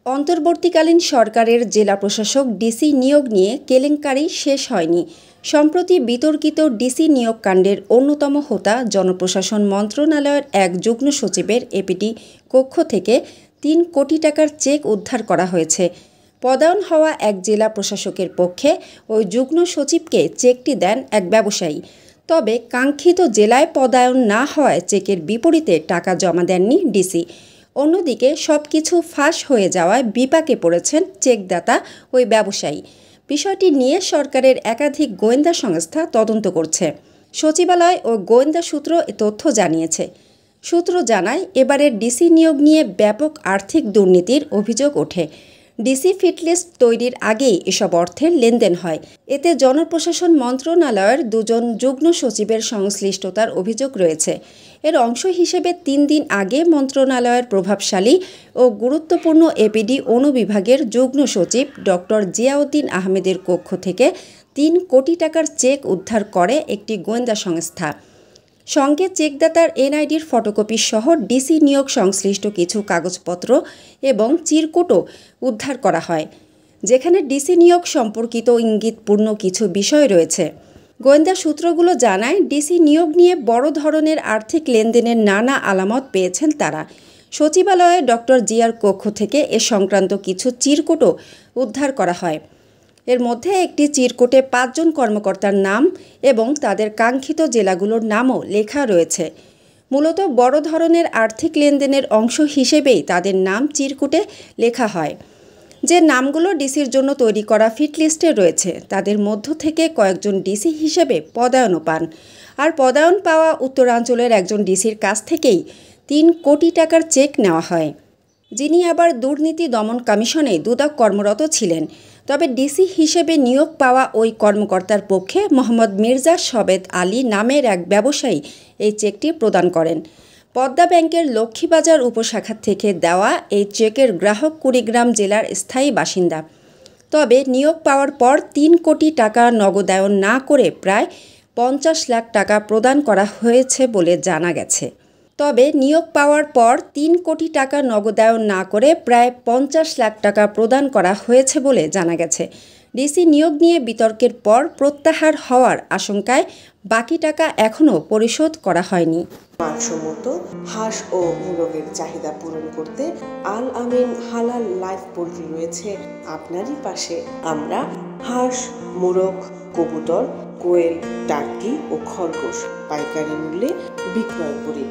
অন্তর্বর্তীকালীন সরকারের জেলা প্রশাসক ডিসি নিয়োগ নিয়ে কেলেঙ্কারি শেষ হয়নি। সম্প্রতি বিতর্কিত ডিসি নিয়োগ কাণ্ডের অন্যতম হোতা জনপ্রশাসন মন্ত্রণালয়ের এক যুগ্ম সচিবের এপিডি কক্ষ থেকে ৩ কোটি টাকার চেক উদ্ধার করা হয়েছে। পদায়ন হওয়া এক জেলা প্রশাসকের পক্ষে ওই যুগ্ম সচিবকে চেকটি দেন এক ব্যবসায়ী। তবে কাঙ্ক্ষিত জেলায় পদায়ন না হওয়ায় চেকের বিপরীতে টাকা জমা দেননি ডিসি। অন্যদিকে সবকিছু ফাঁস হয়ে যাওয়ায় বিপাকে পড়েছেন চেকদাতা ওই ব্যবসায়ী। বিষয়টি নিয়ে সরকারের একাধিক গোয়েন্দা সংস্থা তদন্ত করছে। সচিবালয় ও গোয়েন্দা সূত্র এ তথ্য জানিয়েছে। সূত্র জানায়, এবারের ডিসি নিয়োগ নিয়ে ব্যাপক আর্থিক দুর্নীতির অভিযোগ ওঠে। ডিসি ফিটলিস্ট তৈরির আগেই এসব অর্থের লেনদেন হয়। এতে জনপ্রশাসন মন্ত্রণালয়ের ২ জন যুগ্ম সচিবের সংশ্লিষ্টতার অভিযোগ রয়েছে। এর অংশ হিসেবে ৩ দিন আগে মন্ত্রণালয়ের প্রভাবশালী ও গুরুত্বপূর্ণ এপিডি অনুবিভাগের যুগ্ম সচিব ডক্টর জিয়াউদ্দিন আহমেদের কক্ষ থেকে ৩ কোটি টাকার চেক উদ্ধার করে একটি গোয়েন্দা সংস্থা। সঙ্গে চেকদাতার এনআইডির ফটোকপি সহ ডিসি নিয়োগ সংশ্লিষ্ট কিছু কাগজপত্র এবং চিরকুটও উদ্ধার করা হয়, যেখানে ডিসি নিয়োগ সম্পর্কিত ইঙ্গিতপূর্ণ কিছু বিষয় রয়েছে। গোয়েন্দা সূত্রগুলো জানায়, ডিসি নিয়োগ নিয়ে বড় ধরনের আর্থিক লেনদেনের নানা আলামত পেয়েছেন তারা। সচিবালয়ে ডক্টর জিয়ার কক্ষ থেকে এ সংক্রান্ত কিছু চিরকুটও উদ্ধার করা হয়। এর মধ্যে একটি চিরকুটে ৫ জন কর্মকর্তার নাম এবং তাদের কাঙ্ক্ষিত জেলাগুলোর নামও লেখা রয়েছে। মূলত বড় ধরনের আর্থিক লেনদেনের অংশ হিসেবেই তাদের নাম চিরকুটে লেখা হয়। যে নামগুলো ডিসির জন্য তৈরি করা ফিটলিস্টে রয়েছে, তাদের মধ্য থেকে কয়েকজন ডিসি হিসেবে পদায়নও পান। আর পদায়ন পাওয়া উত্তরাঞ্চলের একজন ডিসির কাছ থেকেই ৩ কোটি টাকার চেক নেওয়া হয়, যিনি আবার দুর্নীতি দমন কমিশনে দুদক কর্মরত ছিলেন। তবে ডিসি হিসেবে নিয়োগ পাওয়া ওই কর্মকর্তার পক্ষে মোহাম্মদ মির্জা সবেত আলী নামের এক ব্যবসায়ী এই চেকটি প্রদান করেন। পদ্মা ব্যাংকের লক্ষ্মীবাজার উপশাখা থেকে দেওয়া এই চেকের গ্রাহক কুড়িগ্রাম জেলার স্থায়ী বাসিন্দা। তবে নিয়োগ পাওয়ার পর ৩ কোটি টাকা নগদায়ন না করে প্রায় ৫০ লাখ টাকা প্রদান করা হয়েছে বলে জানা গেছে। তবে নিয়োগ পাওয়ার পর ৩ কোটি টাকা নগদায়ন না করে প্রায় ৫০ লাখ টাকা প্রদান করা হয়েছে বলে জানা গেছে। ডিসি নিয়োগ নিয়ে বিতর্কের পর প্রত্যাহার হওয়ার আশঙ্কায় বাকি টাকা এখনও পরিশোধ করা হয়নি। মানসম্মত হাঁস ও মোরগের চাহিদা পূরণ করতে আল আমিন হালাল লাইফ পোল্ট্রি রয়েছে আপনারই পাশে। আমরা হাঁস, মোরগ, কবুতর, কোয়েল, টার্কি ও খরগোশ পাইকারি মূল্যে বিক্রয় করি।